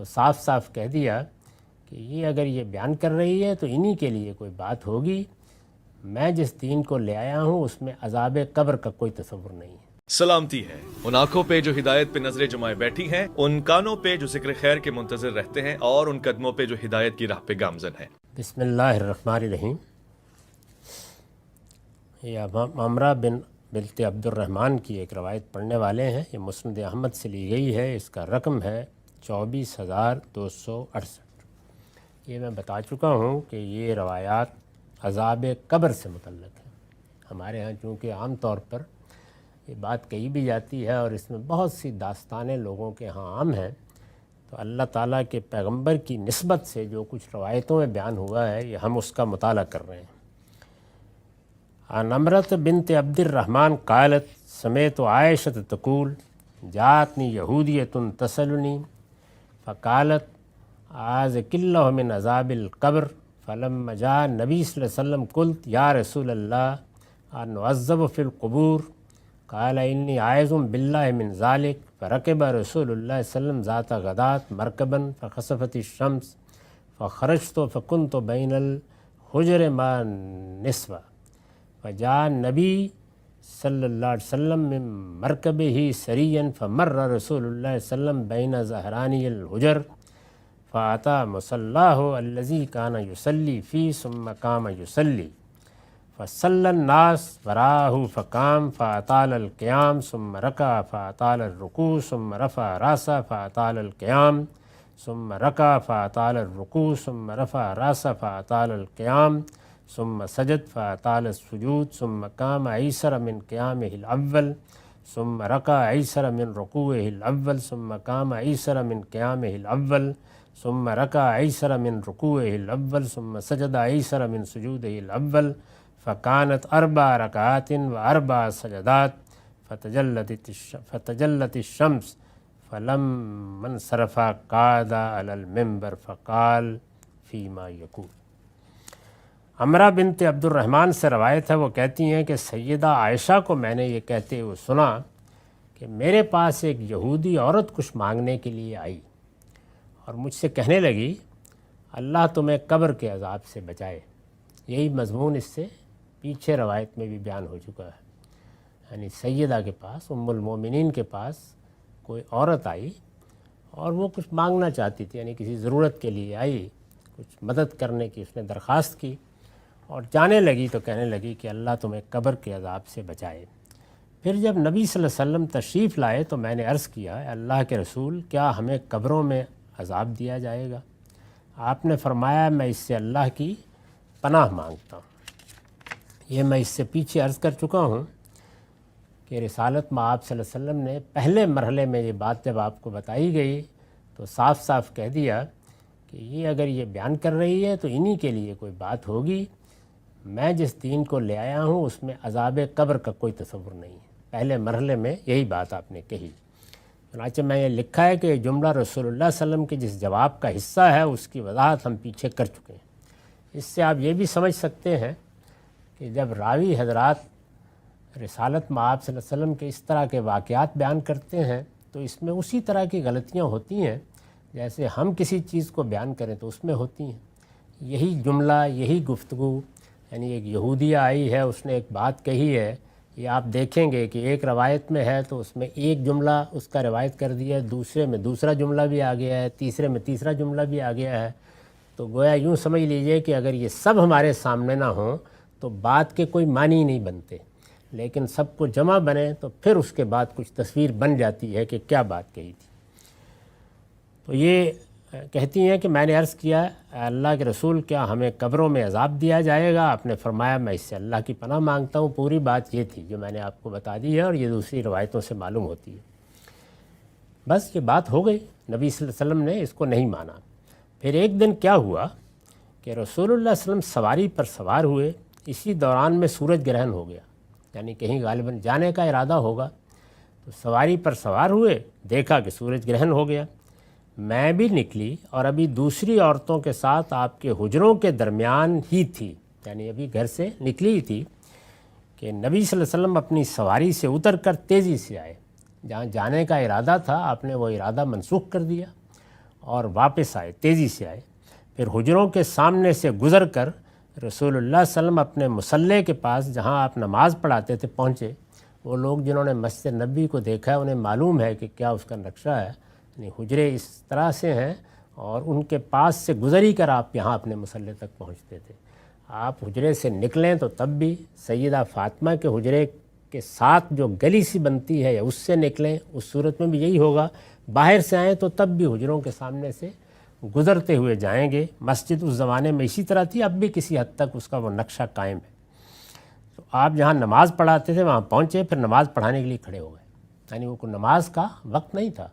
تو صاف صاف کہہ دیا کہ یہ اگر یہ بیان کر رہی ہے تو انہی کے لیے کوئی بات ہوگی، میں جس دین کو لے آیا ہوں اس میں عذاب قبر کا کوئی تصور نہیں ہے۔ سلامتی ہے ان آنکھوں پہ جو ہدایت پہ نظریں جمائے بیٹھی ہیں، ان کانوں پہ جو ذکر خیر کے منتظر رہتے ہیں، اور ان قدموں پہ جو ہدایت کی راہ پہ گامزن ہیں۔ بسم اللہ الرحمن الرحیم۔ یہ عمرہ بنت عبد الرحمن کی ایک روایت پڑھنے والے ہیں، یہ مسند احمد سے لی گئی ہے، اس کا رقم ہے 24,268۔ یہ میں بتا چکا ہوں کہ یہ روایات عذاب قبر سے متعلق ہیں۔ ہمارے ہاں چونکہ عام طور پر یہ بات کہی بھی جاتی ہے اور اس میں بہت سی داستانیں لوگوں کے ہاں عام ہیں، تو اللہ تعالیٰ کے پیغمبر کی نسبت سے جو کچھ روایتوں میں بیان ہوا ہے یہ ہم اس کا مطالعہ کر رہے ہیں۔ عن عمرة بنت عبد الرحمن قالت سمعت عائشة تقول جاءتني يهودية تسألني فقالت أعاذك الله من عذاب القبر، فلما جاء النبي صلى الله عليه وسلم قلت يا رسول الله أن نعذب في القبور، قال إني عائذ بالله من ذلك، فركب رسول الله صلى الله عليه وسلم ذات غداة مركبا فخسفت الشمس فخرجت فكنت بين الحجر مع النسوة، فجاء النبي صلی اللہ علیہ وسلم من مرکبه سریا فمر رسول اللہ صلی اللہ علیہ وسلم بین ظہرانی الحجر فأتى مصلاه الذي كان يصلي فيه ثم قام يصلي فصلى الناس وراءه فقام فأطال القيام ثم ركع فأطال الركوع ثم رفع رأسه فأطال القيام ثم ركع فأطال الركوع ثم رفع رأسه فأطال القيام ثم سجد فأطال السجود ثم قام أيسر من قيامه الأول ثم ركع أيسر من ركوعه الأول ثم قام أيسر من قيامه الأول ثم ركع أيسر من ركوعه الأول ثم سجد أيسر من سجوده الأول، فكانت 4 ركعات و4 سجدات، فتجلت الشمس فلما انصرف قعد على المنبر فقال فيما يقول۔ عمرہ بنت عبد الرحمن سے روایت ہے، وہ کہتی ہیں کہ سیدہ عائشہ کو میں نے یہ کہتے ہوئے سنا کہ میرے پاس ایک یہودی عورت کچھ مانگنے کے لیے آئی اور مجھ سے کہنے لگی اللہ تمہیں قبر کے عذاب سے بچائے۔ یہی مضمون اس سے پیچھے روایت میں بھی بیان ہو چکا ہے، یعنی سیدہ کے پاس، ام المومنین کے پاس کوئی عورت آئی اور وہ کچھ مانگنا چاہتی تھی، یعنی کسی ضرورت کے لیے آئی، کچھ مدد کرنے کی اس نے درخواست کی، اور جانے لگی تو کہنے لگی کہ اللہ تمہیں قبر کے عذاب سے بچائے۔ پھر جب نبی صلی اللہ علیہ وسلم تشریف لائے تو میں نے عرض کیا اے اللہ کے رسول، کیا ہمیں قبروں میں عذاب دیا جائے گا؟ آپ نے فرمایا میں اس سے اللہ کی پناہ مانگتا ہوں۔ یہ میں اس سے پیچھے عرض کر چکا ہوں کہ رسالت میں آپ صلی اللہ علیہ وسلم نے پہلے مرحلے میں یہ بات جب آپ کو بتائی گئی تو صاف صاف کہہ دیا کہ یہ اگر یہ بیان کر رہی ہے تو انہی کے لیے کوئی بات ہوگی، میں جس دین کو لے آیا ہوں اس میں عذاب قبر کا کوئی تصور نہیں ہے۔ پہلے مرحلے میں یہی بات آپ نے کہی۔ چنانچہ میں یہ لکھا ہے کہ یہ جملہ رسول اللہ صلی اللہ علیہ وسلم کے جس جواب کا حصہ ہے اس کی وضاحت ہم پیچھے کر چکے ہیں۔ اس سے آپ یہ بھی سمجھ سکتے ہیں کہ جب راوی حضرات رسالت میں آپ صلی اللہ علیہ وسلم کے اس طرح کے واقعات بیان کرتے ہیں تو اس میں اسی طرح کی غلطیاں ہوتی ہیں جیسے ہم کسی چیز کو بیان کریں تو اس میں ہوتی ہیں۔ یہی جملہ، یہی گفتگو، یعنی ایک یہودیہ آئی ہے، اس نے ایک بات کہی ہے، یہ آپ دیکھیں گے کہ ایک روایت میں ہے تو اس میں ایک جملہ اس کا روایت کر دیا ہے، دوسرے میں دوسرا جملہ بھی آ گیا ہے، تیسرے میں تیسرا جملہ بھی آ گیا ہے، تو گویا یوں سمجھ لیجئے کہ اگر یہ سب ہمارے سامنے نہ ہوں تو بات کے کوئی معنی نہیں بنتے، لیکن سب کو جمع بنے تو پھر اس کے بعد کچھ تصویر بن جاتی ہے کہ کیا بات کہی تھی۔ تو یہ کہتی ہیں کہ میں نے عرض کیا اے اللہ کے رسول، کیا ہمیں قبروں میں عذاب دیا جائے گا؟ آپ نے فرمایا میں اس سے اللہ کی پناہ مانگتا ہوں۔ پوری بات یہ تھی جو میں نے آپ کو بتا دی ہے اور یہ دوسری روایتوں سے معلوم ہوتی ہے۔ بس یہ بات ہو گئی، نبی صلی اللہ علیہ وسلم نے اس کو نہیں مانا۔ پھر ایک دن کیا ہوا کہ رسول اللہ صلی اللہ علیہ وسلم سواری پر سوار ہوئے، اسی دوران میں سورج گرہن ہو گیا، یعنی کہیں غالباً جانے کا ارادہ ہوگا، تو سواری پر سوار ہوئے، دیکھا کہ سورج گرہن ہو گیا۔ میں بھی نکلی اور ابھی دوسری عورتوں کے ساتھ آپ کے حجروں کے درمیان ہی تھی، یعنی ابھی گھر سے نکلی ہی تھی کہ نبی صلی اللہ علیہ وسلم اپنی سواری سے اتر کر تیزی سے آئے۔ جہاں جانے کا ارادہ تھا آپ نے وہ ارادہ منسوخ کر دیا اور واپس آئے، تیزی سے آئے۔ پھر حجروں کے سامنے سے گزر کر رسول اللہ صلی اللہ علیہ وسلم اپنے مصلی کے پاس جہاں آپ نماز پڑھاتے تھے پہنچے۔ وہ لوگ جنہوں نے مسجد نبوی کو دیکھا ہے انہیں معلوم ہے کہ کیا اس کا نقشہ ہے، یعنی حجرے اس طرح سے ہیں اور ان کے پاس سے گزر ہی کر آپ یہاں اپنے مصلی تک پہنچتے تھے۔ آپ حجرے سے نکلیں تو تب بھی سیدہ فاطمہ کے حجرے کے ساتھ جو گلی سی بنتی ہے یا اس سے نکلیں، اس صورت میں بھی یہی ہوگا۔ باہر سے آئیں تو تب بھی حجروں کے سامنے سے گزرتے ہوئے جائیں گے۔ مسجد اس زمانے میں اسی طرح تھی، اب بھی کسی حد تک اس کا وہ نقشہ قائم ہے۔ تو آپ جہاں نماز پڑھاتے تھے وہاں پہنچے، پھر نماز پڑھانے کے لیے کھڑے ہو گئے، یعنی وہ کوئی نماز کا وقت نہیں تھا۔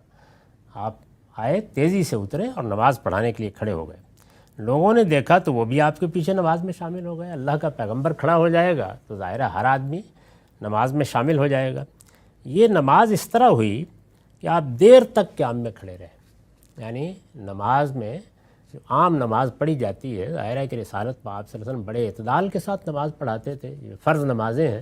آپ آئے، تیزی سے اترے اور نماز پڑھانے کے لیے کھڑے ہو گئے۔ لوگوں نے دیکھا تو وہ بھی آپ کے پیچھے نماز میں شامل ہو گئے۔ اللہ کا پیغمبر کھڑا ہو جائے گا تو ظاہر ہے ہر آدمی نماز میں شامل ہو جائے گا۔ یہ نماز اس طرح ہوئی کہ آپ دیر تک قیام میں کھڑے رہے، یعنی نماز میں جو عام نماز پڑھی جاتی ہے، ظاہر ہے کہ رسالت میں آپ صلی اللہ علیہ وسلم بڑے اعتدال کے ساتھ نماز پڑھاتے تھے۔ یہ فرض نمازیں ہیں،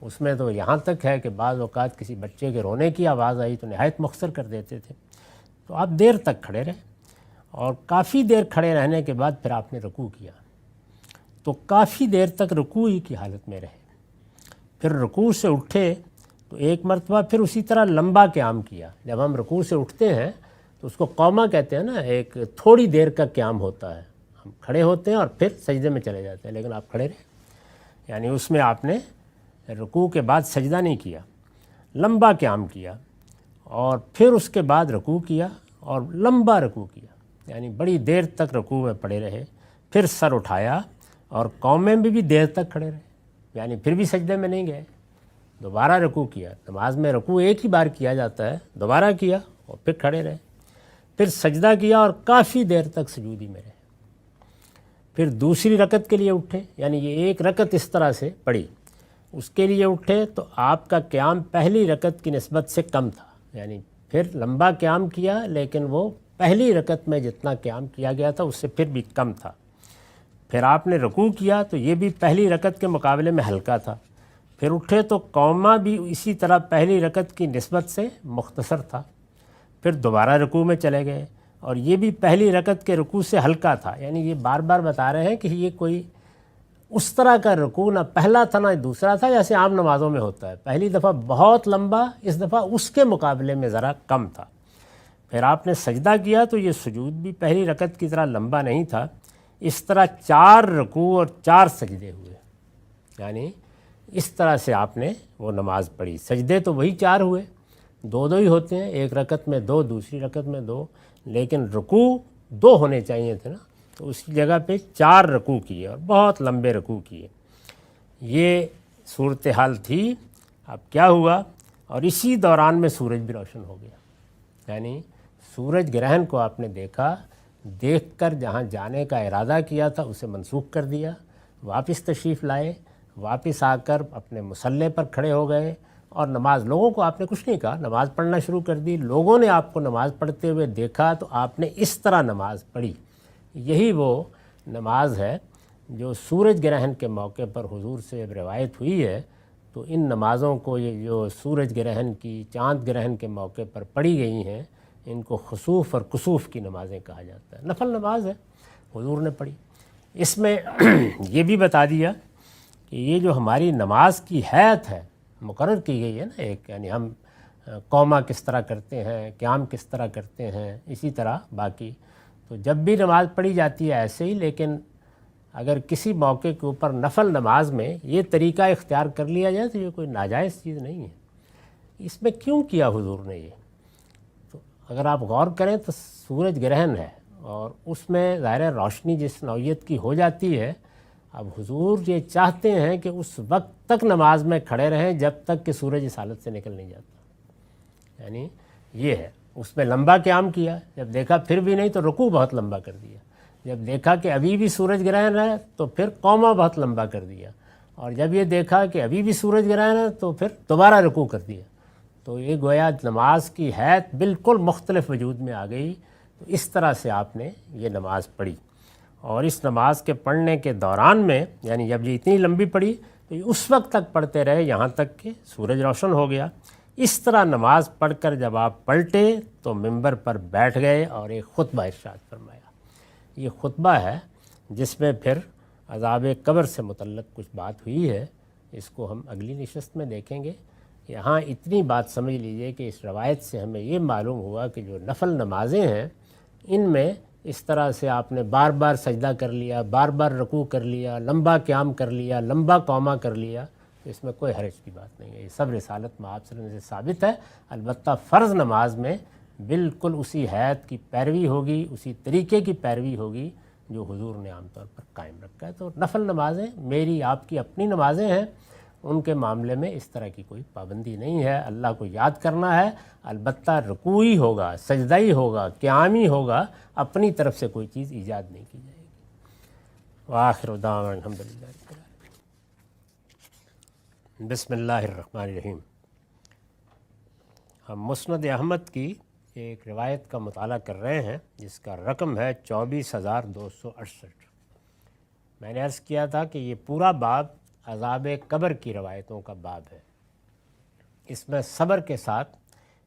اس میں تو یہاں تک ہے کہ بعض اوقات کسی بچے کے رونے کی آواز آئی تو نہایت مختصر کر دیتے تھے۔ تو آپ دیر تک کھڑے رہے اور کافی دیر کھڑے رہنے کے بعد پھر آپ نے رکوع کیا، تو کافی دیر تک رکوع ہی کی حالت میں رہے۔ پھر رکوع سے اٹھے تو ایک مرتبہ پھر اسی طرح لمبا قیام کیا۔ جب ہم رکوع سے اٹھتے ہیں تو اس کو قوما کہتے ہیں نا، ایک تھوڑی دیر کا قیام ہوتا ہے، ہم کھڑے ہوتے ہیں اور پھر سجدے میں چلے جاتے ہیں، لیکن آپ کھڑے رہے، یعنی اس میں آپ نے رکوع کے بعد سجدہ نہیں کیا، لمبا قیام کیا اور پھر اس کے بعد رکوع کیا اور لمبا رکوع کیا، یعنی بڑی دیر تک رکوع میں پڑے رہے۔ پھر سر اٹھایا اور قومیں بھی دیر تک کھڑے رہے، یعنی پھر بھی سجدے میں نہیں گئے۔ دوبارہ رکوع کیا، نماز میں رکوع ایک ہی بار کیا جاتا ہے، دوبارہ کیا اور پھر کھڑے رہے۔ پھر سجدہ کیا اور کافی دیر تک سجودی میں رہے۔ پھر دوسری رکعت کے لیے اٹھے، یعنی یہ ایک رکعت اس طرح سے پڑھی، اس کے لیے اٹھے تو آپ کا قیام پہلی رکعت کی نسبت سے کم تھا، یعنی پھر لمبا قیام کیا لیکن وہ پہلی رکعت میں جتنا قیام کیا گیا تھا اس سے پھر بھی کم تھا۔ پھر آپ نے رکوع کیا تو یہ بھی پہلی رکعت کے مقابلے میں ہلکا تھا۔ پھر اٹھے تو قوما بھی اسی طرح پہلی رکعت کی نسبت سے مختصر تھا۔ پھر دوبارہ رکوع میں چلے گئے اور یہ بھی پہلی رکعت کے رکوع سے ہلکا تھا، یعنی یہ بار بار بتا رہے ہیں کہ یہ کوئی اس طرح کا رکوع نہ پہلا تھا نہ دوسرا تھا جیسے عام نمازوں میں ہوتا ہے، پہلی دفعہ بہت لمبا، اس دفعہ اس کے مقابلے میں ذرا کم تھا۔ پھر آپ نے سجدہ کیا تو یہ سجود بھی پہلی رکعت کی طرح لمبا نہیں تھا۔ اس طرح 4 رکوع اور 4 سجدے ہوئے، یعنی اس طرح سے آپ نے وہ نماز پڑھی۔ سجدے تو وہی 4 ہوئے، 2 ہی ہوتے ہیں، ایک رکعت میں 2، دوسری رکعت میں 2، لیکن رکوع 2 ہونے چاہیے تھے نا، تو اسی جگہ پہ 4 رکوع کیے اور بہت لمبے رکوع کیے۔ یہ صورتحال تھی۔ اب کیا ہوا، اور اسی دوران میں سورج بھی روشن ہو گیا، یعنی سورج گرہن کو آپ نے دیکھا، دیکھ کر جہاں جانے کا ارادہ کیا تھا اسے منسوخ کر دیا، واپس تشریف لائے، واپس آ کر اپنے مصلی پر کھڑے ہو گئے اور نماز، لوگوں کو آپ نے کچھ نہیں کہا، نماز پڑھنا شروع کر دی۔ لوگوں نے آپ کو نماز پڑھتے ہوئے دیکھا تو آپ نے اس طرح نماز پڑھی۔ یہی وہ نماز ہے جو سورج گرہن کے موقع پر حضور سے روایت ہوئی ہے۔ تو ان نمازوں کو، یہ جو سورج گرہن کی، چاند گرہن کے موقع پر پڑھی گئی ہیں، ان کو خسوف اور کسوف کی نمازیں کہا جاتا ہے۔ نفل نماز ہے، حضور نے پڑھی۔ اس میں یہ بھی بتا دیا کہ یہ جو ہماری نماز کی حیت ہے، مقرر کی گئی ہے نا ایک، یعنی ہم قوما کس طرح کرتے ہیں، قیام کس طرح کرتے ہیں، اسی طرح باقی تو جب بھی نماز پڑھی جاتی ہے ایسے ہی، لیکن اگر کسی موقع کے اوپر نفل نماز میں یہ طریقہ اختیار کر لیا جائے تو یہ کوئی ناجائز چیز نہیں ہے۔ اس میں کیوں کیا حضور نے یہ؟ تو اگر آپ غور کریں تو سورج گرہن ہے اور اس میں ظاہر روشنی جس نوعیت کی ہو جاتی ہے، اب حضور یہ چاہتے ہیں کہ اس وقت تک نماز میں کھڑے رہیں جب تک کہ سورج اس حالت سے نکل نہیں جاتا، یعنی یہ ہے۔ اس میں لمبا قیام کیا، جب دیکھا پھر بھی نہیں تو رکوع بہت لمبا کر دیا، جب دیکھا کہ ابھی بھی سورج گرہن ہے تو پھر قوما بہت لمبا کر دیا، اور جب یہ دیکھا کہ ابھی بھی سورج گرہن ہے تو پھر دوبارہ رکوع کر دیا۔ تو یہ گویا نماز کی حیت بالکل مختلف وجود میں آ گئی۔ تو اس طرح سے آپ نے یہ نماز پڑھی، اور اس نماز کے پڑھنے کے دوران میں، یعنی جب یہ اتنی لمبی پڑھی تو یہ اس وقت تک پڑھتے رہے یہاں تک کہ سورج روشن ہو گیا۔ اس طرح نماز پڑھ کر جب آپ پلٹے تو ممبر پر بیٹھ گئے اور ایک خطبہ ارشاد فرمایا۔ یہ خطبہ ہے جس میں پھر عذاب قبر سے متعلق کچھ بات ہوئی ہے، اس کو ہم اگلی نشست میں دیکھیں گے۔ یہاں اتنی بات سمجھ لیجئے کہ اس روایت سے ہمیں یہ معلوم ہوا کہ جو نفل نمازیں ہیں ان میں اس طرح سے آپ نے بار بار سجدہ کر لیا، بار بار رکوع کر لیا، لمبا قیام کر لیا، لمبا قومہ کر لیا، تو اس میں کوئی حرج کی بات نہیں ہے، یہ سب رسالت مآب صلی اللہ علیہ وسلم سے ثابت ہے۔ البتہ فرض نماز میں بالکل اسی حیت کی پیروی ہوگی، اسی طریقے کی پیروی ہوگی جو حضور نے عام طور پر قائم رکھا ہے۔ تو نفل نمازیں میری آپ کی اپنی نمازیں ہیں، ان کے معاملے میں اس طرح کی کوئی پابندی نہیں ہے۔ اللہ کو یاد کرنا ہے، البتہ رکوعی ہوگا، سجدہی ہوگا، قیامی ہوگا، اپنی طرف سے کوئی چیز ایجاد نہیں کی جائے گی۔ وآخر دعوانا الحمدللہ رب العالمین۔ بسم اللہ الرحمن الرحیم۔ ہم مسند احمد کی ایک روایت کا مطالعہ کر رہے ہیں جس کا رقم ہے 24,268۔ میں نے عرض کیا تھا کہ یہ پورا باب عذاب قبر کی روایتوں کا باب ہے۔ اس میں صبر کے ساتھ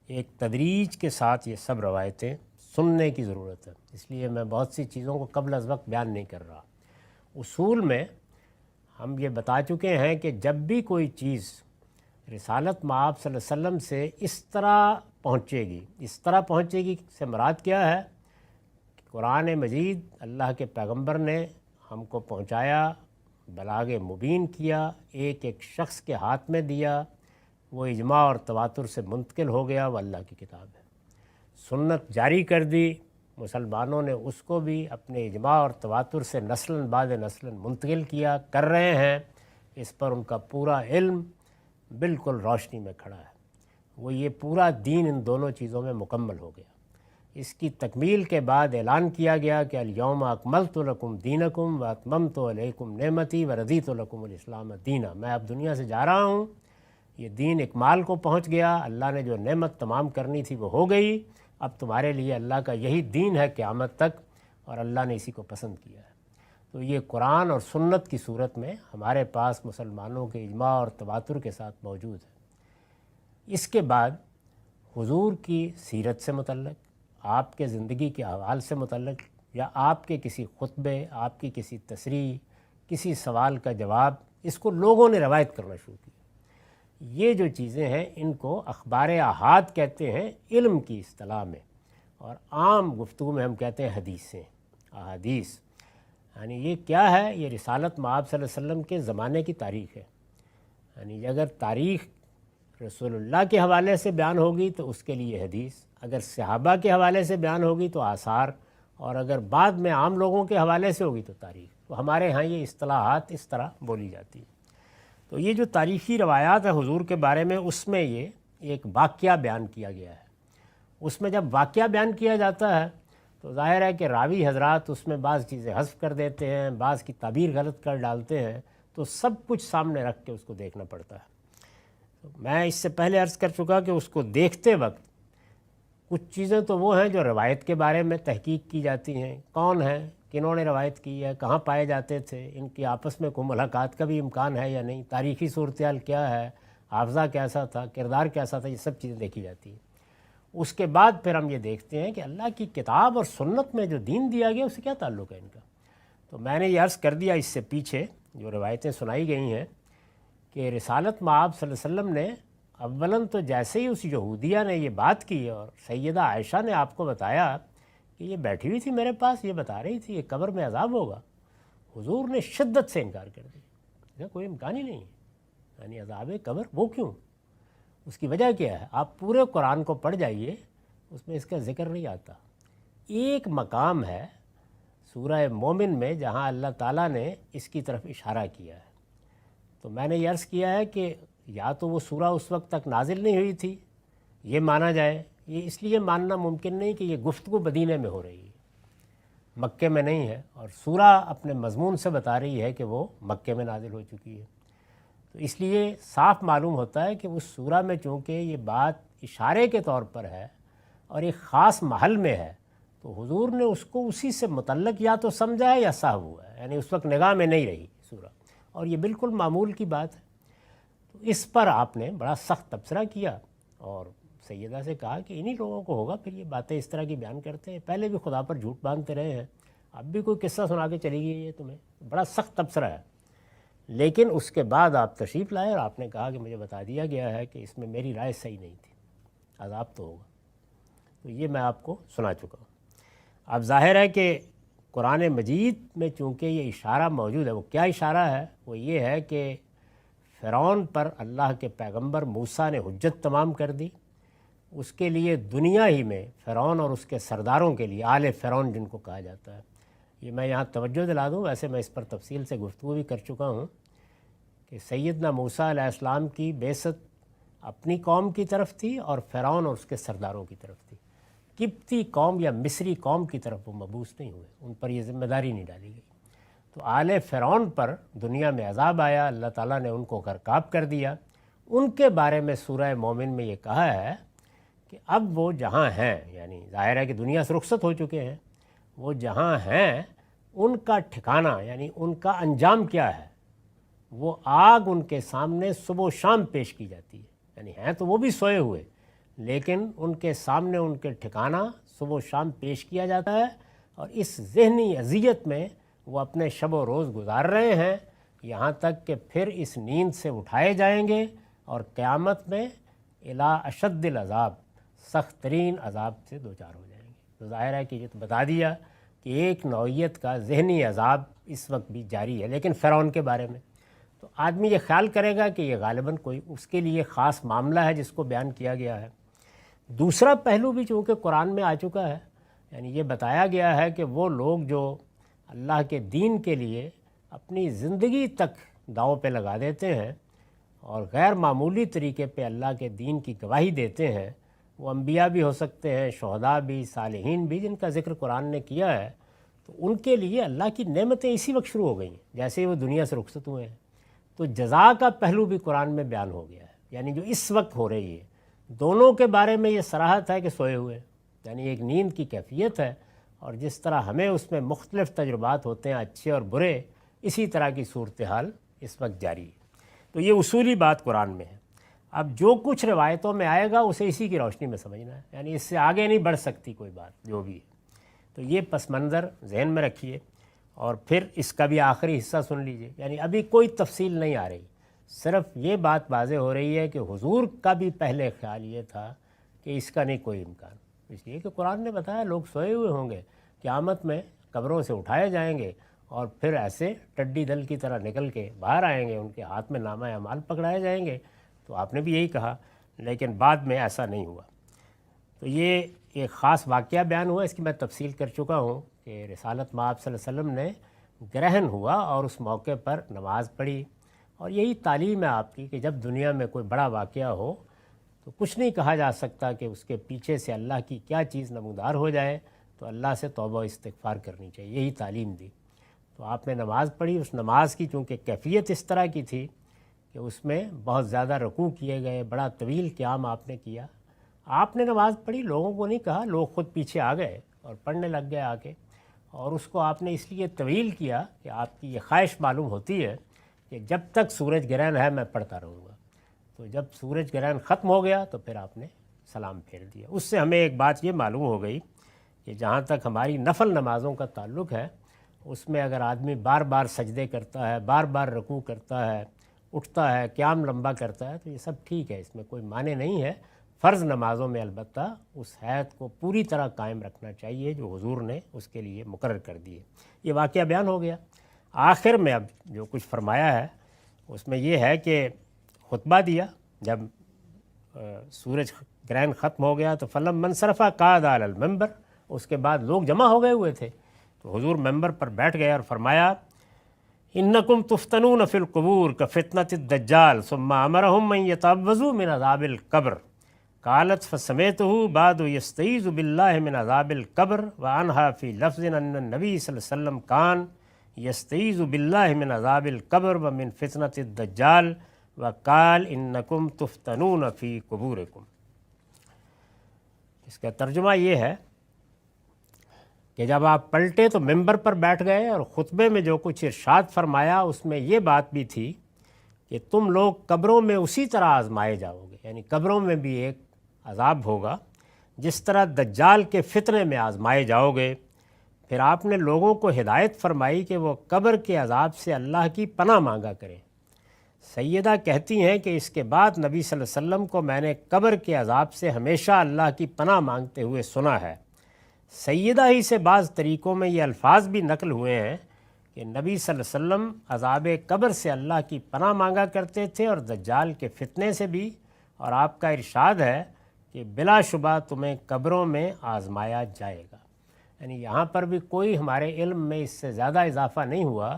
ایک تدریج کے ساتھ یہ سب روایتیں سننے کی ضرورت ہے، اس لیے میں بہت سی چیزوں کو قبل از وقت بیان نہیں کر رہا۔ اصول میں ہم یہ بتا چکے ہیں کہ جب بھی کوئی چیز رسالت مآب صلی اللہ علیہ وسلم سے اس طرح پہنچے گی، اس طرح پہنچے گی سے مراد کیا ہے؟ قرآن مجید اللہ کے پیغمبر نے ہم کو پہنچایا، بلاغ مبین کیا، ایک ایک شخص کے ہاتھ میں دیا، وہ اجماع اور تواتر سے منتقل ہو گیا، وہ اللہ کی کتاب ہے۔ سنت جاری کر دی، مسلمانوں نے اس کو بھی اپنے اجماع اور تواتر سے نسلاً بعد نسلاً منتقل کیا، کر رہے ہیں، اس پر ان کا پورا علم بالکل روشنی میں کھڑا ہے۔ وہ یہ پورا دین ان دونوں چیزوں میں مکمل ہو گیا۔ اس کی تکمیل کے بعد اعلان کیا گیا کہ الیوم اکملت لکم دینکم واتممت علیکم نعمتی ورضیت لکم الاسلام دینا۔ میں اب دنیا سے جا رہا ہوں، یہ دین اکمال کو پہنچ گیا، اللہ نے جو نعمت تمام کرنی تھی وہ ہو گئی، اب تمہارے لیے اللہ کا یہی دین ہے قیامت تک، اور اللہ نے اسی کو پسند کیا ہے۔ تو یہ قرآن اور سنت کی صورت میں ہمارے پاس مسلمانوں کے اجماع اور تواتر کے ساتھ موجود ہے۔ اس کے بعد حضور کی سیرت سے متعلق، آپ کے زندگی کے احوال سے متعلق، یا آپ کے کسی خطبے، آپ کی کسی تصریح، کسی سوال کا جواب، اس کو لوگوں نے روایت کرنا شروع کیا۔ یہ جو چیزیں ہیں ان کو اخبار احاد کہتے ہیں علم کی اصطلاح میں، اور عام گفتگو میں ہم کہتے ہیں حدیثیں، احادیث۔ یعنی یہ کیا ہے؟ یہ رسالت مآب صلی اللہ علیہ وسلم کے زمانے کی تاریخ ہے۔ یعنی اگر تاریخ رسول اللہ کے حوالے سے بیان ہوگی تو اس کے لیے حدیث، اگر صحابہ کے حوالے سے بیان ہوگی تو آثار، اور اگر بعد میں عام لوگوں کے حوالے سے ہوگی تو تاریخ۔ تو ہمارے ہاں یہ اصطلاحات اس طرح بولی جاتی ہیں۔ تو یہ جو تاریخی روایات ہیں حضور کے بارے میں، اس میں یہ ایک واقعہ بیان کیا گیا ہے۔ اس میں جب واقعہ بیان کیا جاتا ہے تو ظاہر ہے کہ راوی حضرات اس میں بعض چیزیں حذف کر دیتے ہیں، بعض کی تعبیر غلط کر ڈالتے ہیں، تو سب کچھ سامنے رکھ کے اس کو دیکھنا پڑتا ہے۔ میں اس سے پہلے عرض کر چکا کہ اس کو دیکھتے وقت کچھ چیزیں تو وہ ہیں جو روایت کے بارے میں تحقیق کی جاتی ہیں، کون ہیں، کنہوں نے روایت کی ہے، کہاں پائے جاتے تھے، ان کی آپس میں کوئی ملاقات کا بھی امکان ہے یا نہیں، تاریخی صورتحال کیا ہے، حافظہ کیسا تھا، کردار کیسا تھا، یہ سب چیزیں دیکھی جاتی ہیں۔ اس کے بعد پھر ہم یہ دیکھتے ہیں کہ اللہ کی کتاب اور سنت میں جو دین دیا گیا اس سے کیا تعلق ہے ان کا۔ تو میں نے یہ عرض کر دیا اس سے پیچھے جو روایتیں سنائی گئی ہیں کہ رسالت مآب صلی اللہ علیہ وسلم نے اولاً تو جیسے ہی اس یہودیہ نے یہ بات کی اور سیدہ عائشہ نے آپ کو بتایا کہ یہ بیٹھی ہوئی تھی میرے پاس، یہ بتا رہی تھی کہ قبر میں عذاب ہوگا، حضور نے شدت سے انکار کر دیا، اس کا کوئی امکان ہی نہیں ہے۔ یعنی عذاب قبر وہ کیوں؟ اس کی وجہ کیا ہے؟ آپ پورے قرآن کو پڑھ جائیے، اس میں اس کا ذکر نہیں آتا۔ ایک مقام ہے سورہ مومن میں جہاں اللہ تعالیٰ نے اس کی طرف اشارہ کیا ہے۔ تو میں نے یہ عرض کیا ہے کہ یا تو وہ سورہ اس وقت تک نازل نہیں ہوئی تھی، یہ مانا جائے، یہ اس لیے ماننا ممکن نہیں کہ یہ گفتگو مدینے میں ہو رہی ہے، مکے میں نہیں ہے، اور سورہ اپنے مضمون سے بتا رہی ہے کہ وہ مکے میں نازل ہو چکی ہے۔ تو اس لیے صاف معلوم ہوتا ہے کہ اس سورہ میں چونکہ یہ بات اشارے کے طور پر ہے اور ایک خاص محل میں ہے، تو حضور نے اس کو اسی سے متعلق یا تو سمجھا ہے یا صاحب ہوا ہے، یعنی اس وقت نگاہ میں نہیں رہی سورہ، اور یہ بالکل معمول کی بات ہے۔ تو اس پر آپ نے بڑا سخت تبصرہ کیا اور سیدہ سے کہا کہ انہی لوگوں کو ہوگا پھر یہ باتیں اس طرح کی بیان کرتے ہیں، پہلے بھی خدا پر جھوٹ باندھتے رہے ہیں، اب بھی کوئی قصہ سنا کے چلی گئی ہے تمہیں، بڑا سخت تبصرہ ہے۔ لیکن اس کے بعد آپ تشریف لائے اور آپ نے کہا کہ مجھے بتا دیا گیا ہے کہ اس میں میری رائے صحیح نہیں تھی، عذاب تو ہوگا۔ تو یہ میں آپ کو سنا چکا ہوں۔ اب ظاہر ہے کہ قرآن مجید میں چونکہ یہ اشارہ موجود ہے، وہ کیا اشارہ ہے؟ وہ یہ ہے کہ فرعون پر اللہ کے پیغمبر موسیٰ نے حجت تمام کر دی، اس کے لیے دنیا ہی میں فرعون اور اس کے سرداروں کے لیے، آل فرعون جن کو کہا جاتا ہے، یہ میں یہاں توجہ دلا دوں، ویسے میں اس پر تفصیل سے گفتگو بھی کر چکا ہوں کہ سیدنا موسیٰ علیہ السلام کی بعثت اپنی قوم کی طرف تھی اور فرعون اور اس کے سرداروں کی طرف تھی۔ قبطی قوم یا مصری قوم کی طرف وہ مبعوث نہیں ہوئے، ان پر یہ ذمہ داری نہیں ڈالی گئی۔ تو آل فرعون پر دنیا میں عذاب آیا، اللہ تعالیٰ نے ان کو غرقاب کر دیا۔ ان کے بارے میں سورہ مومن میں یہ کہا ہے کہ اب وہ جہاں ہیں، یعنی ظاہر ہے کہ دنیا سے رخصت ہو چکے ہیں، وہ جہاں ہیں ان کا ٹھکانہ یعنی ان کا انجام کیا ہے؟ وہ آگ ان کے سامنے صبح و شام پیش کی جاتی ہے، یعنی ہیں تو وہ بھی سوئے ہوئے، لیکن ان کے سامنے ان کے ٹھکانہ صبح و شام پیش کیا جاتا ہے، اور اس ذہنی اذیت میں وہ اپنے شب و روز گزار رہے ہیں، یہاں تک کہ پھر اس نیند سے اٹھائے جائیں گے اور قیامت میں الی اشد العذاب، سخت ترین عذاب سے دوچار ہو جائیں گے۔ تو ظاہر ہے کہ یہ تو بتا دیا کہ ایک نوعیت کا ذہنی عذاب اس وقت بھی جاری ہے، لیکن فرعون کے بارے میں تو آدمی یہ خیال کرے گا کہ یہ غالباً کوئی اس کے لیے خاص معاملہ ہے جس کو بیان کیا گیا ہے۔ دوسرا پہلو بھی چونکہ قرآن میں آ چکا ہے، یعنی یہ بتایا گیا ہے کہ وہ لوگ جو اللہ کے دین کے لیے اپنی زندگی تک داؤں پہ لگا دیتے ہیں اور غیر معمولی طریقے پہ اللہ کے دین کی گواہی دیتے ہیں، وہ انبیاء بھی ہو سکتے ہیں، شہداء بھی، صالحین بھی، جن کا ذکر قرآن نے کیا ہے، تو ان کے لیے اللہ کی نعمتیں اسی وقت شروع ہو گئی ہیں جیسے ہی وہ دنیا سے رخصت ہوئے ہیں۔ تو جزا کا پہلو بھی قرآن میں بیان ہو گیا ہے، یعنی جو اس وقت ہو رہی ہے، دونوں کے بارے میں یہ صراحت ہے کہ سوئے ہوئے، یعنی ایک نیند کی کیفیت ہے، اور جس طرح ہمیں اس میں مختلف تجربات ہوتے ہیں اچھے اور برے، اسی طرح کی صورتحال اس وقت جاری ہے۔ تو یہ اصولی بات قرآن میں ہے۔ اب جو کچھ روایتوں میں آئے گا اسے اسی کی روشنی میں سمجھنا ہے، یعنی اس سے آگے نہیں بڑھ سکتی کوئی بات جو بھی ہے۔ تو یہ پس منظر ذہن میں رکھیے، اور پھر اس کا بھی آخری حصہ سن لیجئے، یعنی ابھی کوئی تفصیل نہیں آ رہی، صرف یہ بات واضح ہو رہی ہے کہ حضور کا بھی پہلے خیال یہ تھا کہ اس کا نہیں کوئی امکان، اس لیے کہ قرآن نے بتایا لوگ سوئے ہوئے ہوں گے، قیامت میں قبروں سے اٹھائے جائیں گے اور پھر ایسے ٹڈی دل کی طرح نکل کے باہر آئیں گے، ان کے ہاتھ میں نامہ اعمال پکڑائے جائیں گے۔ تو آپ نے بھی یہی کہا، لیکن بعد میں ایسا نہیں ہوا۔ تو یہ ایک خاص واقعہ بیان ہوا، اس کی میں تفصیل کر چکا ہوں کہ رسالت مآب صلی اللہ علیہ وسلم نے گرہن ہوا اور اس موقع پر نماز پڑھی، اور یہی تعلیم ہے آپ کی کہ جب دنیا میں کوئی بڑا واقعہ ہو تو کچھ نہیں کہا جا سکتا کہ اس کے پیچھے سے اللہ کی کیا چیز نمودار ہو جائے، تو اللہ سے توبہ و استغفار کرنی چاہیے، یہی تعلیم دی۔ تو آپ نے نماز پڑھی، اس نماز کی چونکہ کیفیت اس طرح کی تھی کہ اس میں بہت زیادہ رکوع کیے گئے، بڑا طویل قیام آپ نے کیا۔ آپ نے نماز پڑھی، لوگوں کو نہیں کہا، لوگ خود پیچھے آ گئے اور پڑھنے لگ گئے آ کے، اور اس کو آپ نے اس لیے طویل کیا کہ آپ کی یہ خواہش معلوم ہوتی ہے کہ جب تک سورج گرہن ہے میں پڑھتا رہوں گا۔ تو جب سورج گرہن ختم ہو گیا تو پھر آپ نے سلام پھیر دیا۔ اس سے ہمیں ایک بات یہ معلوم ہو گئی کہ جہاں تک ہماری نفل نمازوں کا تعلق ہے، اس میں اگر آدمی بار بار سجدے کرتا ہے، بار بار رکوع کرتا ہے، اٹھتا ہے، قیام لمبا کرتا ہے، تو یہ سب ٹھیک ہے، اس میں کوئی معنی نہیں ہے۔ فرض نمازوں میں البتہ اس حیت کو پوری طرح قائم رکھنا چاہیے جو حضور نے اس کے لیے مقرر کر دیے۔ یہ واقعہ بیان ہو گیا۔ آخر میں اب جو کچھ فرمایا ہے اس میں یہ ہے کہ خطبہ دیا، جب سورج گرہن ختم ہو گیا تو فلم منصرفہ قعد علی المنبر، اس کے بعد لوگ جمع ہو گئے ہوئے تھے، تو حضور ممبر پر بیٹھ گئے اور فرمایا انکم تفتنون فی القبور کفتنۃ الدجال ثم امرهم من یتعوذوا من عذاب القبر قالت فسمعته بعد یستعیذ باللہ من عذاب القبر وعنها فی لفظ ان النبی صلی اللہ علیہ وسلم کان یستعیذ باللہ من عذاب القبر ومن فتنۃ الدجال وقال انکم تفتنون فی قبورکم۔ اس کا ترجمہ یہ ہے کہ جب آپ پلٹے تو ممبر پر بیٹھ گئے اور خطبے میں جو کچھ ارشاد فرمایا اس میں یہ بات بھی تھی کہ تم لوگ قبروں میں اسی طرح آزمائے جاؤ گے، یعنی قبروں میں بھی ایک عذاب ہوگا جس طرح دجال کے فتنے میں آزمائے جاؤ گے۔ پھر آپ نے لوگوں کو ہدایت فرمائی کہ وہ قبر کے عذاب سے اللہ کی پناہ مانگا کریں۔ سیدہ کہتی ہیں کہ اس کے بعد نبی صلی اللہ علیہ وسلم کو میں نے قبر کے عذاب سے ہمیشہ اللہ کی پناہ مانگتے ہوئے سنا ہے۔ سیدہ ہی سے بعض طریقوں میں یہ الفاظ بھی نقل ہوئے ہیں کہ نبی صلی اللہ علیہ وسلم عذاب قبر سے اللہ کی پناہ مانگا کرتے تھے اور دجال کے فتنے سے بھی، اور آپ کا ارشاد ہے کہ بلا شبہ تمہیں قبروں میں آزمایا جائے گا۔ یعنی یہاں پر بھی کوئی ہمارے علم میں اس سے زیادہ اضافہ نہیں ہوا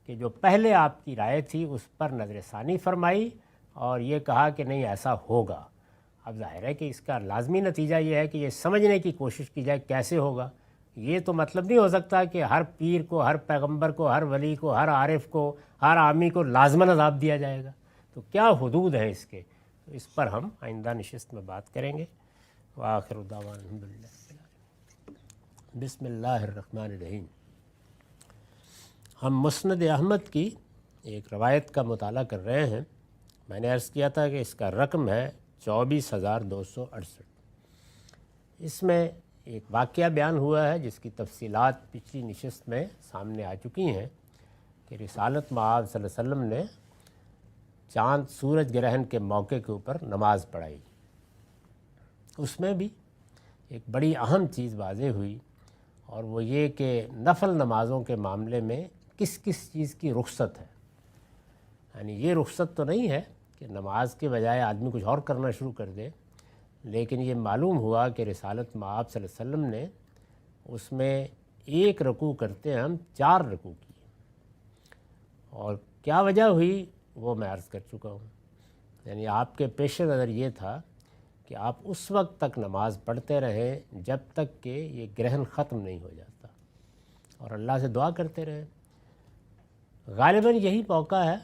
کہ جو پہلے آپ کی رائے تھی اس پر نظر ثانی فرمائی اور یہ کہا کہ نہیں ایسا ہوگا۔ اب ظاہر ہے کہ اس کا لازمی نتیجہ یہ ہے کہ یہ سمجھنے کی کوشش کی جائے کیسے ہوگا۔ یہ تو مطلب نہیں ہو سکتا کہ ہر پیر کو، ہر پیغمبر کو، ہر ولی کو، ہر عارف کو، ہر عامی کو لازماً عذاب دیا جائے گا۔ تو کیا حدود ہیں اس کے؟ تو اس پر ہم آئندہ نشست میں بات کریں گے۔ وآخر دعوانا الحمدللہ رب العالمین۔ بسم اللہ الرحمن الرحیم۔ ہم مسند احمد کی ایک روایت کا مطالعہ کر رہے ہیں۔ میں نے عرض کیا تھا کہ اس کا رقم ہے 24,268۔ اس میں ایک واقعہ بیان ہوا ہے جس کی تفصیلات پچھلی نشست میں سامنے آ چکی ہیں کہ رسالت مآب صلی اللہ علیہ وسلم نے چاند سورج گرہن کے موقع کے اوپر نماز پڑھائی۔ اس میں بھی ایک بڑی اہم چیز واضح ہوئی اور وہ یہ کہ نفل نمازوں کے معاملے میں کس کس چیز کی رخصت ہے۔ یعنی یہ رخصت تو نہیں ہے کہ نماز کے بجائے آدمی کچھ اور کرنا شروع کر دے، لیکن یہ معلوم ہوا کہ رسالت مآب صلی اللہ علیہ وسلم نے اس میں ایک رکوع کرتے ہم 4 رکوع کیے، اور کیا وجہ ہوئی وہ میں عرض کر چکا ہوں۔ یعنی آپ کے پیش نظر یہ تھا کہ آپ اس وقت تک نماز پڑھتے رہیں جب تک کہ یہ گرہن ختم نہیں ہو جاتا، اور اللہ سے دعا کرتے رہیں۔ غالباً یہی موقع ہے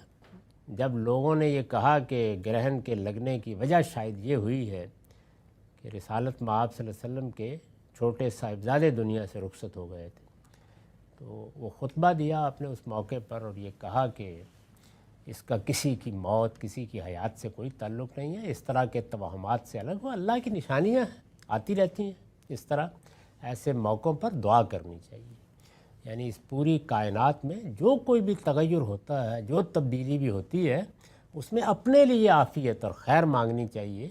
جب لوگوں نے یہ کہا کہ گرہن کے لگنے کی وجہ شاید یہ ہوئی ہے کہ رسالت مآب صلی اللہ علیہ وسلم کے چھوٹے صاحبزادے دنیا سے رخصت ہو گئے تھے، تو وہ خطبہ دیا آپ نے اس موقع پر اور یہ کہا کہ اس کا کسی کی موت، کسی کی حیات سے کوئی تعلق نہیں ہے، اس طرح کے توہمات سے الگ، وہ اللہ کی نشانیاں ہیں، آتی رہتی ہیں۔ اس طرح ایسے موقعوں پر دعا کرنی چاہیے۔ یعنی اس پوری کائنات میں جو کوئی بھی تغیر ہوتا ہے، جو تبدیلی بھی ہوتی ہے، اس میں اپنے لیے عافیت اور خیر مانگنی چاہیے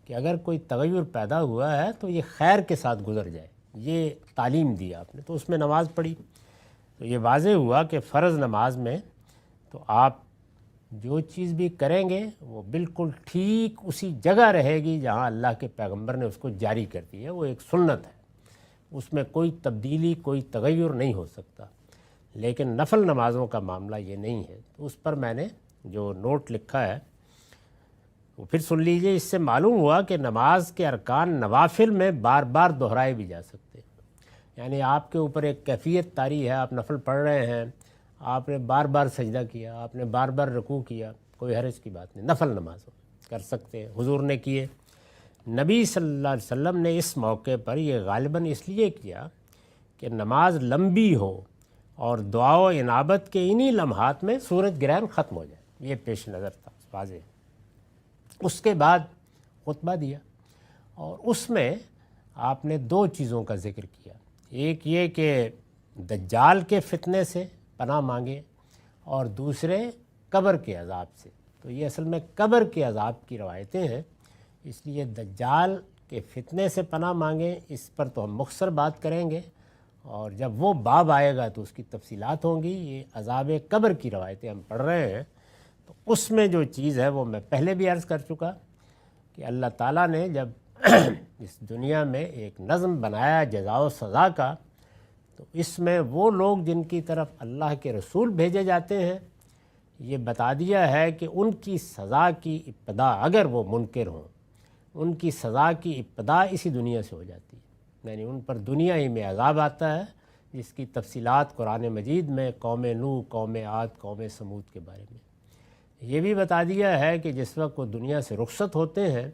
کہ اگر کوئی تغیر پیدا ہوا ہے تو یہ خیر کے ساتھ گزر جائے۔ یہ تعلیم دی آپ نے، تو اس میں نماز پڑھی تو یہ واضح ہوا کہ فرض نماز میں تو آپ جو چیز بھی کریں گے وہ بالکل ٹھیک اسی جگہ رہے گی جہاں اللہ کے پیغمبر نے اس کو جاری کر دی ہے۔ وہ ایک سنت ہے، اس میں کوئی تبدیلی، کوئی تغیر نہیں ہو سکتا۔ لیکن نفل نمازوں کا معاملہ یہ نہیں ہے، تو اس پر میں نے جو نوٹ لکھا ہے وہ پھر سن لیجئے۔ اس سے معلوم ہوا کہ نماز کے ارکان نوافل میں بار بار دہرائے بھی جا سکتے ہیں۔ یعنی آپ کے اوپر ایک کیفیت طاری ہے، آپ نفل پڑھ رہے ہیں، آپ نے بار بار سجدہ کیا، آپ نے بار بار رکوع کیا، کوئی حرج کی بات نہیں، نفل نماز کر سکتے ہیں، حضور نے کیے۔ نبی صلی اللہ علیہ وسلم نے اس موقع پر یہ غالباً اس لیے کیا کہ نماز لمبی ہو اور دعا و انابت کے انہی لمحات میں سورج گرہن ختم ہو جائے، یہ پیش نظر تھا واضح۔ اس کے بعد خطبہ دیا اور اس میں آپ نے 2 چیزوں کا ذکر کیا، ایک یہ کہ دجال کے فتنے سے پناہ مانگے اور دوسرے قبر کے عذاب سے۔ تو یہ اصل میں قبر کے عذاب کی روایتیں ہیں، اس لیے دجال کے فتنے سے پناہ مانگیں، اس پر تو ہم مختصر بات کریں گے، اور جب وہ باب آئے گا تو اس کی تفصیلات ہوں گی۔ یہ عذاب قبر کی روایتیں ہم پڑھ رہے ہیں، تو اس میں جو چیز ہے وہ میں پہلے بھی عرض کر چکا کہ اللہ تعالیٰ نے جب اس دنیا میں ایک نظم بنایا جزا و سزا کا، تو اس میں وہ لوگ جن کی طرف اللہ کے رسول بھیجے جاتے ہیں، یہ بتا دیا ہے کہ ان کی سزا کی ابتدا، اگر وہ منکر ہوں، ان کی سزا کی ابتدا اسی دنیا سے ہو جاتی ہے۔ یعنی ان پر دنیا ہی میں عذاب آتا ہے، جس کی تفصیلات قرآن مجید میں قوم نوح، قوم عاد، قوم سمود کے بارے میں یہ بھی بتا دیا ہے کہ جس وقت وہ دنیا سے رخصت ہوتے ہیں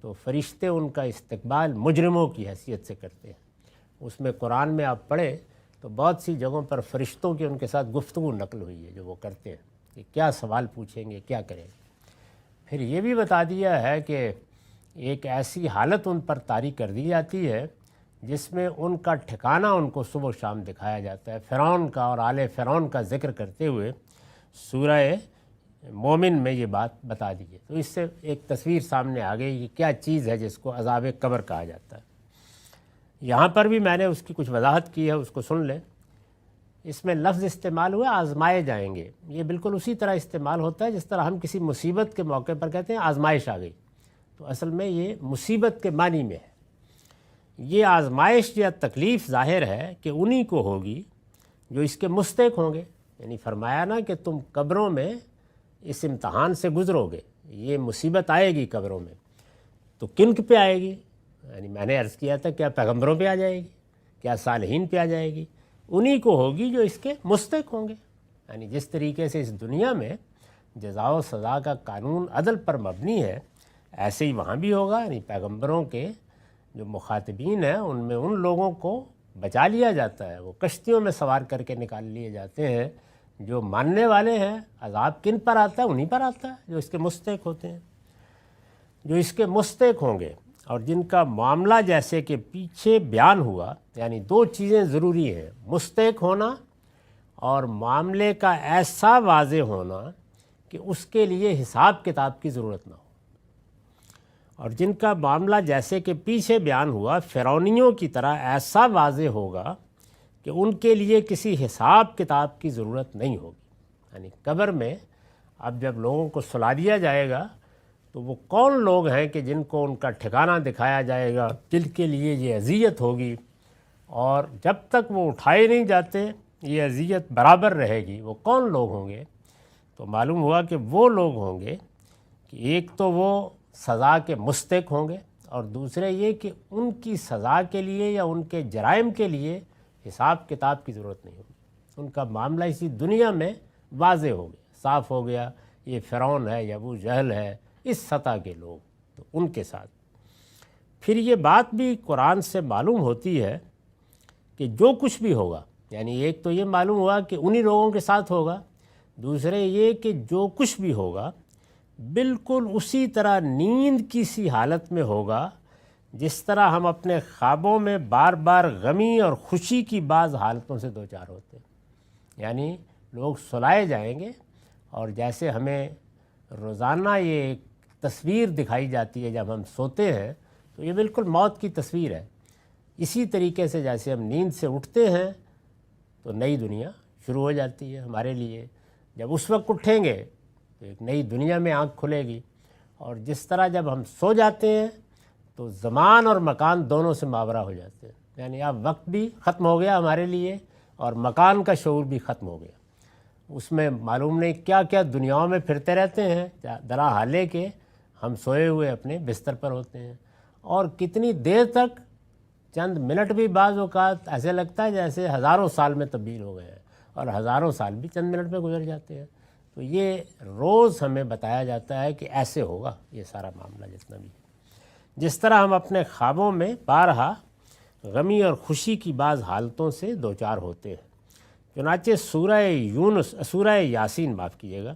تو فرشتے ان کا استقبال مجرموں کی حیثیت سے کرتے ہیں۔ اس میں قرآن میں آپ پڑھیں تو بہت سی جگہوں پر فرشتوں کی ان کے ساتھ گفتگو نقل ہوئی ہے جو وہ کرتے ہیں کہ کیا سوال پوچھیں گے، کیا کریں گے۔ پھر یہ بھی بتا دیا ہے کہ ایک ایسی حالت ان پر طاری کر دی جاتی ہے جس میں ان کا ٹھکانہ ان کو صبح و شام دکھایا جاتا ہے۔ فرعون کا اور آل فرعون کا ذکر کرتے ہوئے سورہ مومن میں یہ بات بتا دی ہے۔ تو اس سے ایک تصویر سامنے آ گئی کہ کیا چیز ہے جس کو عذاب قبر کہا جاتا ہے۔ یہاں پر بھی میں نے اس کی کچھ وضاحت کی ہے، اس کو سن لیں۔ اس میں لفظ استعمال ہوا آزمائے جائیں گے، یہ بالکل اسی طرح استعمال ہوتا ہے جس طرح ہم کسی مصیبت کے موقع پر کہتے ہیں آزمائش آ گئی، تو اصل میں یہ مصیبت کے معنی میں ہے۔ یہ آزمائش یا تکلیف ظاہر ہے کہ انہی کو ہوگی جو اس کے مستحق ہوں گے، یعنی فرمایا نا کہ تم قبروں میں اس امتحان سے گزرو گے، یہ مصیبت آئے گی قبروں میں، تو کن پہ آئے گی؟ یعنی میں نے عرض کیا تھا کیا پیغمبروں پہ آ جائے گی، کیا صالحین پہ آ جائے گی؟ انہی کو ہوگی جو اس کے مستحق ہوں گے۔ یعنی جس طریقے سے اس دنیا میں جزا و سزا کا قانون عدل پر مبنی ہے، ایسے ہی وہاں بھی ہوگا۔ یعنی پیغمبروں کے جو مخاطبین ہیں ان میں ان لوگوں کو بچا لیا جاتا ہے، وہ کشتیوں میں سوار کر کے نکال لیے جاتے ہیں۔ جو ماننے والے ہیں عذاب کن پر آتا ہے؟ انہی پر آتا ہے جو اس کے مستحق ہوتے ہیں، جو اس کے مستحق ہوں گے، اور جن کا معاملہ جیسے کہ پیچھے بیان ہوا۔ یعنی دو چیزیں ضروری ہیں، مستحق ہونا اور معاملے کا ایسا واضح ہونا کہ اس کے لیے حساب کتاب کی ضرورت نہ ہو۔ اور جن کا معاملہ جیسے کہ پیچھے بیان ہوا فرعونیوں کی طرح ایسا واضح ہوگا کہ ان کے لیے کسی حساب کتاب کی ضرورت نہیں ہوگی۔ یعنی قبر میں اب جب لوگوں کو سلا دیا جائے گا تو وہ کون لوگ ہیں کہ جن کو ان کا ٹھکانہ دکھایا جائے گا، جن کے لیے یہ اذیت ہوگی، اور جب تک وہ اٹھائے نہیں جاتے یہ اذیت برابر رہے گی۔ وہ کون لوگ ہوں گے؟ تو معلوم ہوا کہ وہ لوگ ہوں گے کہ ایک تو وہ سزا کے مستحق ہوں گے، اور دوسرے یہ کہ ان کی سزا کے لیے یا ان کے جرائم کے لیے حساب کتاب کی ضرورت نہیں ہوگی۔ ان کا معاملہ اسی دنیا میں واضح ہو گیا، صاف ہو گیا، یہ فرعون ہے یا ابو جہل ہے، اس سطح کے لوگ، تو ان کے ساتھ پھر یہ بات بھی قرآن سے معلوم ہوتی ہے کہ جو کچھ بھی ہوگا، یعنی ایک تو یہ معلوم ہوا کہ انہی لوگوں کے ساتھ ہوگا، دوسرے یہ کہ جو کچھ بھی ہوگا بالکل اسی طرح نیند کی سی حالت میں ہوگا جس طرح ہم اپنے خوابوں میں بار بار غمی اور خوشی کی بعض حالتوں سے دوچار ہوتے ہیں۔ یعنی لوگ سلائے جائیں گے اور جیسے ہمیں روزانہ یہ ایک تصویر دکھائی جاتی ہے جب ہم سوتے ہیں، تو یہ بالکل موت کی تصویر ہے۔ اسی طریقے سے جیسے ہم نیند سے اٹھتے ہیں تو نئی دنیا شروع ہو جاتی ہے ہمارے لیے، جب اس وقت اٹھیں گے تو ایک نئی دنیا میں آنکھ کھلے گی۔ اور جس طرح جب ہم سو جاتے ہیں تو زمان اور مکان دونوں سے ماورا ہو جاتے ہیں، یعنی اب وقت بھی ختم ہو گیا ہمارے لیے اور مکان کا شعور بھی ختم ہو گیا۔ اس میں معلوم نہیں کیا کیا دنیاؤں میں پھرتے رہتے ہیں، درا حالے کہ ہم سوئے ہوئے اپنے بستر پر ہوتے ہیں، اور کتنی دیر تک، چند منٹ بھی بعض اوقات ایسے لگتا ہے جیسے ہزاروں سال میں تبدیل ہو گئے ہیں، اور ہزاروں سال بھی چند منٹ میں گزر جاتے ہیں۔ تو یہ روز ہمیں بتایا جاتا ہے کہ ایسے ہوگا یہ سارا معاملہ جتنا بھی ہے۔ جس طرح ہم اپنے خوابوں میں بارہا غمی اور خوشی کی بعض حالتوں سے دوچار ہوتے ہیں۔ چنانچہ سورہ یاسین معاف کیجیے گا،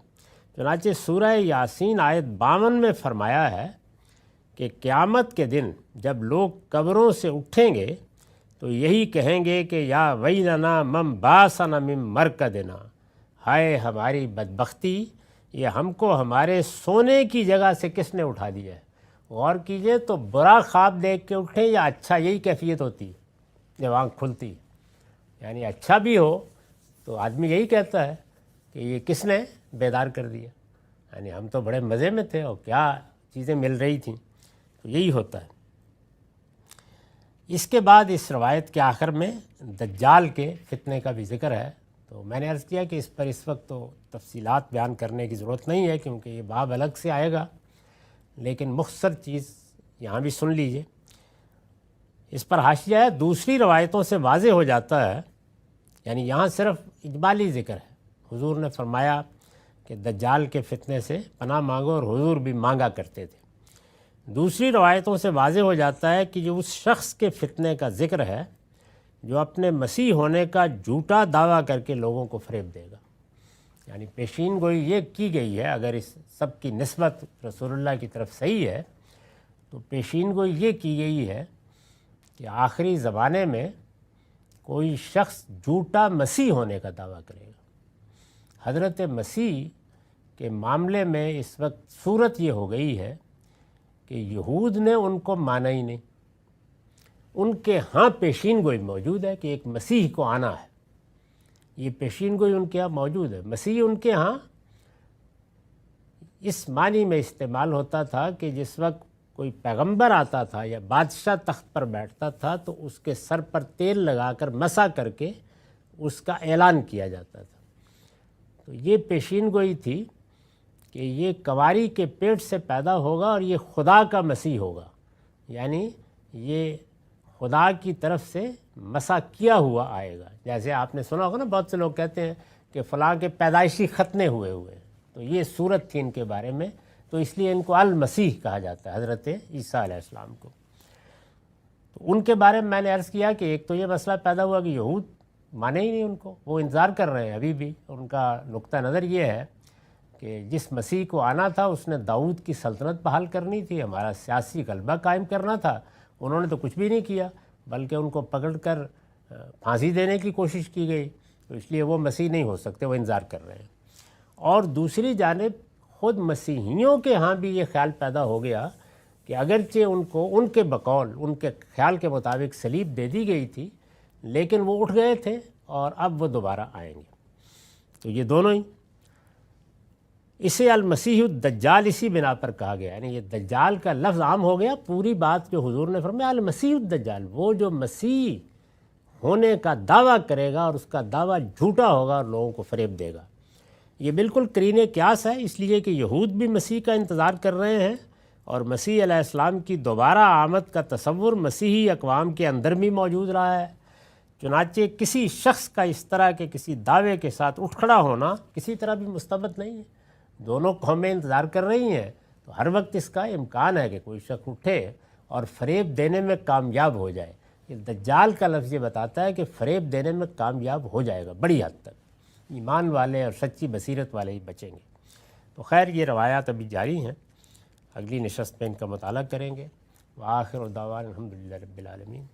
چنانچہ سورہ یاسین آیت 52 میں فرمایا ہے کہ قیامت کے دن جب لوگ قبروں سے اٹھیں گے تو یہی کہیں گے کہ یا ویلنا من باسنا من مرقدنا، ہائے ہماری بدبختی، یہ ہم کو ہمارے سونے کی جگہ سے کس نے اٹھا دیا ہے۔ غور کیجئے تو برا خواب دیکھ کے اٹھیں یا اچھا، یہی کیفیت ہوتی ہے جب آنکھ کھلتی، یعنی اچھا بھی ہو تو آدمی یہی کہتا ہے کہ یہ کس نے بیدار کر دیا، یعنی ہم تو بڑے مزے میں تھے اور کیا چیزیں مل رہی تھیں۔ تو یہی ہوتا ہے۔ اس کے بعد اس روایت کے آخر میں دجال کے فتنے کا بھی ذکر ہے۔ تو میں نے عرض کیا کہ اس پر اس وقت تو تفصیلات بیان کرنے کی ضرورت نہیں ہے کیونکہ یہ باب الگ سے آئے گا، لیکن مختصر چیز یہاں بھی سن لیجئے۔ اس پر حاشیہ ہے، دوسری روایتوں سے واضح ہو جاتا ہے، یعنی یہاں صرف اجمالی ذکر ہے۔ حضور نے فرمایا کہ دجال کے فتنے سے پناہ مانگو، اور حضور بھی مانگا کرتے تھے۔ دوسری روایتوں سے واضح ہو جاتا ہے کہ جو اس شخص کے فتنے کا ذکر ہے جو اپنے مسیح ہونے کا جھوٹا دعویٰ کر کے لوگوں کو فریب دے گا، یعنی پیشین گوئی یہ کی گئی ہے، اگر اس سب کی نسبت رسول اللہ کی طرف صحیح ہے تو پیشین گوئی یہ کی گئی ہے کہ آخری زمانے میں کوئی شخص جھوٹا مسیح ہونے کا دعویٰ کرے گا۔ حضرت مسیح کے معاملے میں اس وقت صورت یہ ہو گئی ہے کہ یہود نے ان کو مانا ہی نہیں، ان کے ہاں پیشین گوئی موجود ہے کہ ایک مسیح کو آنا ہے، یہ پیشین گوئی ان کے ہاں موجود ہے۔ مسیح ان کے ہاں اس معنی میں استعمال ہوتا تھا کہ جس وقت کوئی پیغمبر آتا تھا یا بادشاہ تخت پر بیٹھتا تھا تو اس کے سر پر تیل لگا کر مسح کر کے اس کا اعلان کیا جاتا تھا۔ تو یہ پیشین گوئی تھی کہ یہ کنواری کے پیٹ سے پیدا ہوگا اور یہ خدا کا مسیح ہوگا، یعنی یہ خدا کی طرف سے مسح کیا ہوا آئے گا۔ جیسے آپ نے سنا ہوگا نا، بہت سے لوگ کہتے ہیں کہ فلاں کے پیدائشی ختنے ہوئے ہیں، تو یہ صورت تھی ان کے بارے میں، تو اس لیے ان کو المسیح کہا جاتا ہے، حضرت عیسیٰ علیہ السلام کو۔ تو ان کے بارے میں نے عرض کیا کہ ایک تو یہ مسئلہ پیدا ہوا کہ یہود مانے ہی نہیں ان کو، وہ انتظار کر رہے ہیں ابھی بھی۔ ان کا نقطہ نظر یہ ہے کہ جس مسیح کو آنا تھا اس نے داؤد کی سلطنت بحال کرنی تھی، ہمارا سیاسی غلبہ قائم کرنا تھا، انہوں نے تو کچھ بھی نہیں کیا، بلکہ ان کو پکڑ کر پھانسی دینے کی کوشش کی گئی، تو اس لیے وہ مسیح نہیں ہو سکتے، وہ انتظار کر رہے ہیں۔ اور دوسری جانب خود مسیحیوں کے ہاں بھی یہ خیال پیدا ہو گیا کہ اگرچہ ان کو ان کے بقول، ان کے خیال کے مطابق صلیب دے دی گئی تھی، لیکن وہ اٹھ گئے تھے اور اب وہ دوبارہ آئیں گے۔ تو یہ دونوں ہی، اسے المسیح الدجال اسی بنا پر کہا گیا، یعنی یہ دجال کا لفظ عام ہو گیا، پوری بات جو حضور نے فرمایا المسیح الدجال، وہ جو مسیح ہونے کا دعویٰ کرے گا اور اس کا دعویٰ جھوٹا ہوگا اور لوگوں کو فریب دے گا۔ یہ بالکل قرین قیاس ہے، اس لیے کہ یہود بھی مسیح کا انتظار کر رہے ہیں اور مسیح علیہ السلام کی دوبارہ آمد کا تصور مسیحی اقوام کے اندر بھی موجود رہا ہے۔ چنانچہ کسی شخص کا اس طرح کے کسی دعوے کے ساتھ اٹھ کھڑا ہونا کسی طرح بھی مستبد نہیں ہے، دونوں قومیں انتظار کر رہی ہیں، تو ہر وقت اس کا امکان ہے کہ کوئی شخص اٹھے اور فریب دینے میں کامیاب ہو جائے۔ یہ دجال کا لفظ یہ بتاتا ہے کہ فریب دینے میں کامیاب ہو جائے گا بڑی حد تک، ایمان والے اور سچی بصیرت والے ہی بچیں گے۔ تو خیر یہ روایات ابھی جاری ہیں، اگلی نشست میں ان کا مطالعہ کریں گے۔ وآخر دعوانا الحمدللہ رب العالمین۔